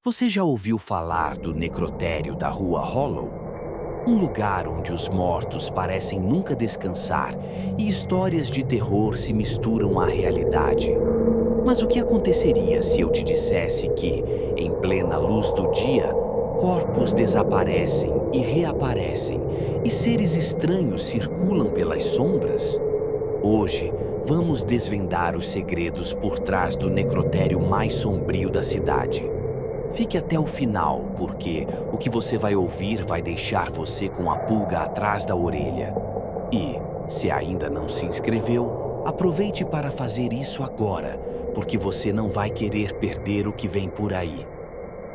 Você já ouviu falar do necrotério da Rua Hollow? Um lugar onde os mortos parecem nunca descansar e histórias de terror se misturam à realidade. Mas o que aconteceria se eu te dissesse que, em plena luz do dia, corpos desaparecem e reaparecem e seres estranhos circulam pelas sombras? Hoje, vamos desvendar os segredos por trás do necrotério mais sombrio da cidade. Fique até o final, porque o que você vai ouvir vai deixar você com a pulga atrás da orelha. E, se ainda não se inscreveu, aproveite para fazer isso agora, porque você não vai querer perder o que vem por aí.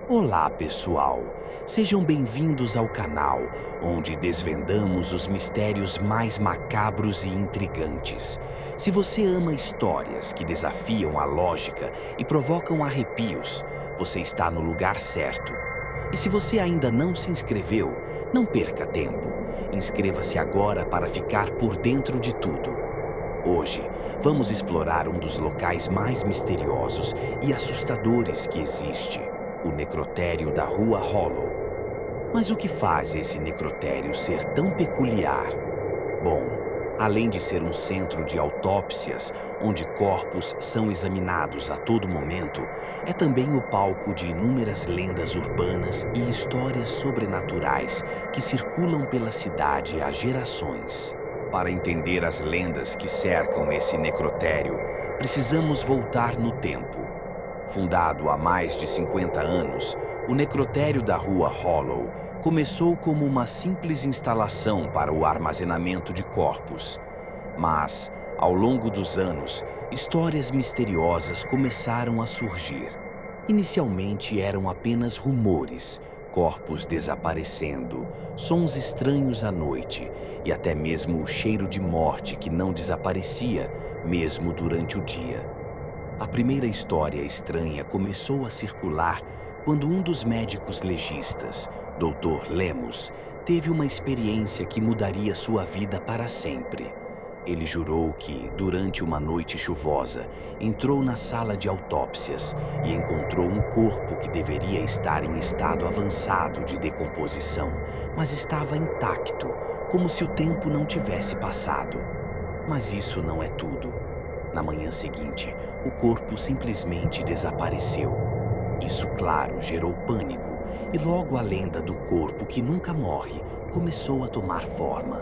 Olá, pessoal! Sejam bem-vindos ao canal, onde desvendamos os mistérios mais macabros e intrigantes. Se você ama histórias que desafiam a lógica e provocam arrepios, você está no lugar certo. E se você ainda não se inscreveu, não perca tempo. Inscreva-se agora para ficar por dentro de tudo. Hoje, vamos explorar um dos locais mais misteriosos e assustadores que existe, o necrotério da Rua Hollow. Mas o que faz esse necrotério ser tão peculiar? Bom, além de ser um centro de autópsias, onde corpos são examinados a todo momento, é também o palco de inúmeras lendas urbanas e histórias sobrenaturais que circulam pela cidade há gerações. Para entender as lendas que cercam esse necrotério, precisamos voltar no tempo. Fundado há mais de 50 anos, o necrotério da Rua Hollow começou como uma simples instalação para o armazenamento de corpos. Mas, ao longo dos anos, histórias misteriosas começaram a surgir. Inicialmente eram apenas rumores, corpos desaparecendo, sons estranhos à noite e até mesmo o cheiro de morte que não desaparecia, mesmo durante o dia. A primeira história estranha começou a circular quando um dos médicos legistas, Dr. Lemos, teve uma experiência que mudaria sua vida para sempre. Ele jurou que, durante uma noite chuvosa, entrou na sala de autópsias e encontrou um corpo que deveria estar em estado avançado de decomposição, mas estava intacto, como se o tempo não tivesse passado. Mas isso não é tudo. Na manhã seguinte, o corpo simplesmente desapareceu. Isso, claro, gerou pânico, e logo a lenda do corpo que nunca morre começou a tomar forma.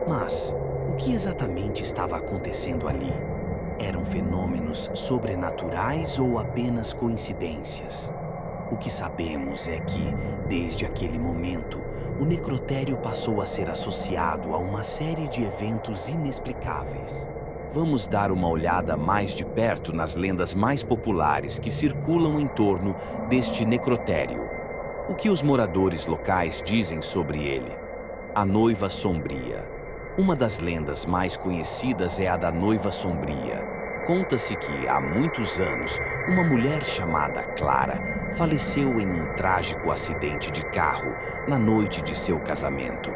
Mas o que exatamente estava acontecendo ali? Eram fenômenos sobrenaturais ou apenas coincidências? O que sabemos é que, desde aquele momento, o necrotério passou a ser associado a uma série de eventos inexplicáveis. Vamos dar uma olhada mais de perto nas lendas mais populares que circulam em torno deste necrotério. O que os moradores locais dizem sobre ele? A Noiva Sombria. Uma das lendas mais conhecidas é a da Noiva Sombria. Conta-se que, há muitos anos, uma mulher chamada Clara faleceu em um trágico acidente de carro na noite de seu casamento.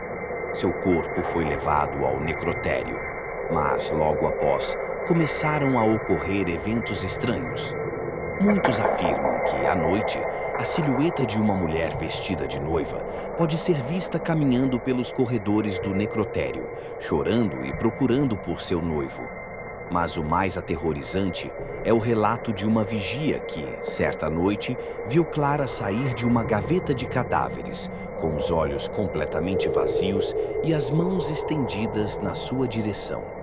Seu corpo foi levado ao necrotério. Mas, logo após, começaram a ocorrer eventos estranhos. Muitos afirmam que, à noite, a silhueta de uma mulher vestida de noiva pode ser vista caminhando pelos corredores do necrotério, chorando e procurando por seu noivo. Mas o mais aterrorizante é o relato de uma vigia que, certa noite, viu Clara sair de uma gaveta de cadáveres, com os olhos completamente vazios e as mãos estendidas na sua direção.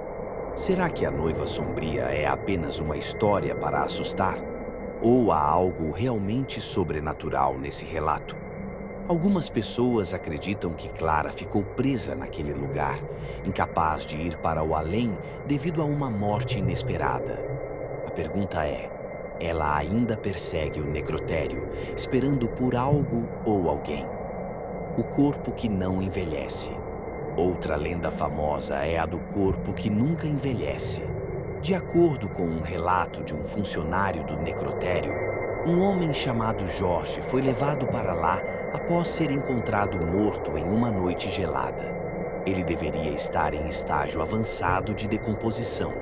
Será que a Noiva Sombria é apenas uma história para assustar? Ou há algo realmente sobrenatural nesse relato? Algumas pessoas acreditam que Clara ficou presa naquele lugar, incapaz de ir para o além devido a uma morte inesperada. A pergunta é: ela ainda persegue o necrotério, esperando por algo ou alguém? O corpo que não envelhece. Outra lenda famosa é a do corpo que nunca envelhece. De acordo com um relato de um funcionário do necrotério, um homem chamado Jorge foi levado para lá após ser encontrado morto em uma noite gelada. Ele deveria estar em estágio avançado de decomposição,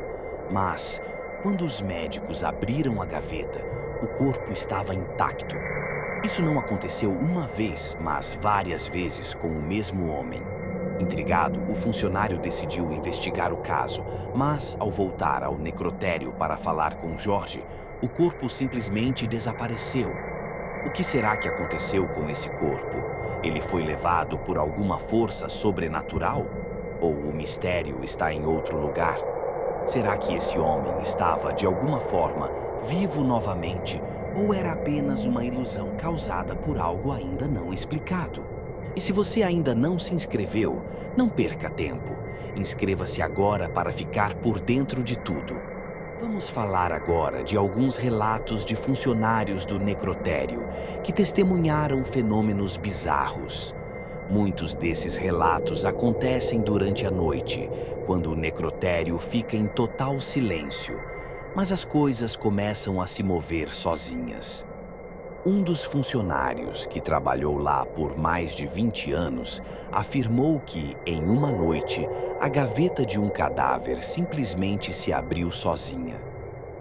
mas, quando os médicos abriram a gaveta, o corpo estava intacto. Isso não aconteceu uma vez, mas várias vezes com o mesmo homem. Intrigado, o funcionário decidiu investigar o caso, mas, ao voltar ao necrotério para falar com Jorge, o corpo simplesmente desapareceu. O que será que aconteceu com esse corpo? Ele foi levado por alguma força sobrenatural? Ou o mistério está em outro lugar? Será que esse homem estava, de alguma forma, vivo novamente, ou era apenas uma ilusão causada por algo ainda não explicado? E se você ainda não se inscreveu, não perca tempo. Inscreva-se agora para ficar por dentro de tudo. Vamos falar agora de alguns relatos de funcionários do necrotério que testemunharam fenômenos bizarros. Muitos desses relatos acontecem durante a noite, quando o necrotério fica em total silêncio, mas as coisas começam a se mover sozinhas. Um dos funcionários, que trabalhou lá por mais de 20 anos, afirmou que, em uma noite, a gaveta de um cadáver simplesmente se abriu sozinha.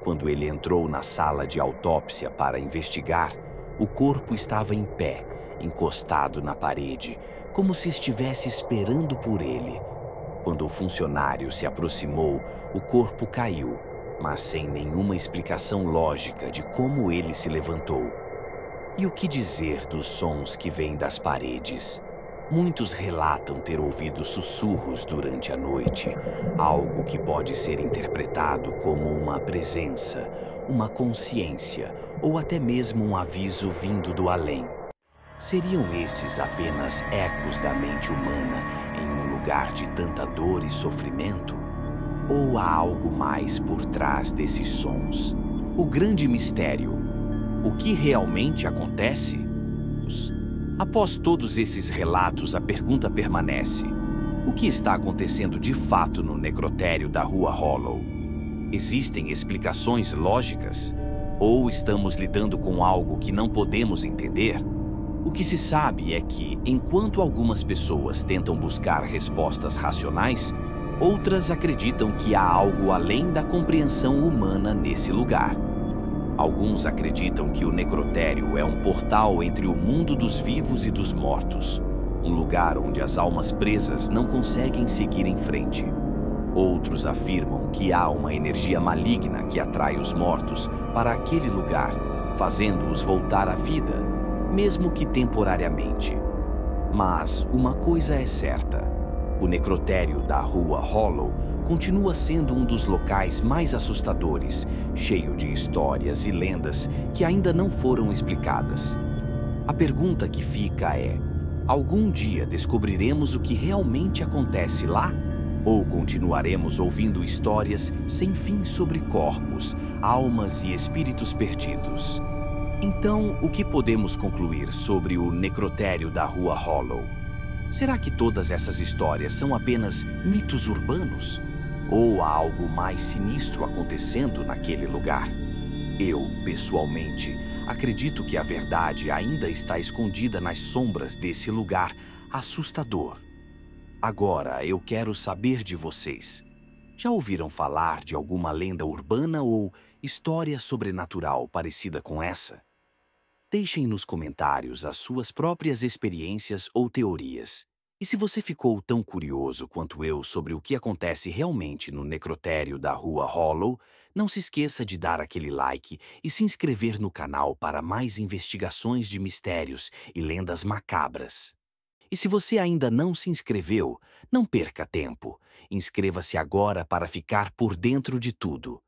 Quando ele entrou na sala de autópsia para investigar, o corpo estava em pé, encostado na parede, como se estivesse esperando por ele. Quando o funcionário se aproximou, o corpo caiu, mas sem nenhuma explicação lógica de como ele se levantou. E o que dizer dos sons que vêm das paredes? Muitos relatam ter ouvido sussurros durante a noite, algo que pode ser interpretado como uma presença, uma consciência ou até mesmo um aviso vindo do além. Seriam esses apenas ecos da mente humana em um lugar de tanta dor e sofrimento? Ou há algo mais por trás desses sons? O grande mistério: o que realmente acontece? Após todos esses relatos, a pergunta permanece: o que está acontecendo de fato no necrotério da Rua Hollow? Existem explicações lógicas? Ou estamos lidando com algo que não podemos entender? O que se sabe é que, enquanto algumas pessoas tentam buscar respostas racionais, outras acreditam que há algo além da compreensão humana nesse lugar. Alguns acreditam que o necrotério é um portal entre o mundo dos vivos e dos mortos, um lugar onde as almas presas não conseguem seguir em frente. Outros afirmam que há uma energia maligna que atrai os mortos para aquele lugar, fazendo-os voltar à vida, mesmo que temporariamente. Mas uma coisa é certa: o necrotério da Rua Hollow continua sendo um dos locais mais assustadores, cheio de histórias e lendas que ainda não foram explicadas. A pergunta que fica é: algum dia descobriremos o que realmente acontece lá? Ou continuaremos ouvindo histórias sem fim sobre corpos, almas e espíritos perdidos? Então, o que podemos concluir sobre o necrotério da Rua Hollow? Será que todas essas histórias são apenas mitos urbanos? Ou há algo mais sinistro acontecendo naquele lugar? Eu, pessoalmente, acredito que a verdade ainda está escondida nas sombras desse lugar assustador. Agora, eu quero saber de vocês. Já ouviram falar de alguma lenda urbana ou história sobrenatural parecida com essa? Deixem nos comentários as suas próprias experiências ou teorias. E se você ficou tão curioso quanto eu sobre o que acontece realmente no necrotério da Rua Hollow, não se esqueça de dar aquele like e se inscrever no canal para mais investigações de mistérios e lendas macabras. E se você ainda não se inscreveu, não perca tempo. Inscreva-se agora para ficar por dentro de tudo.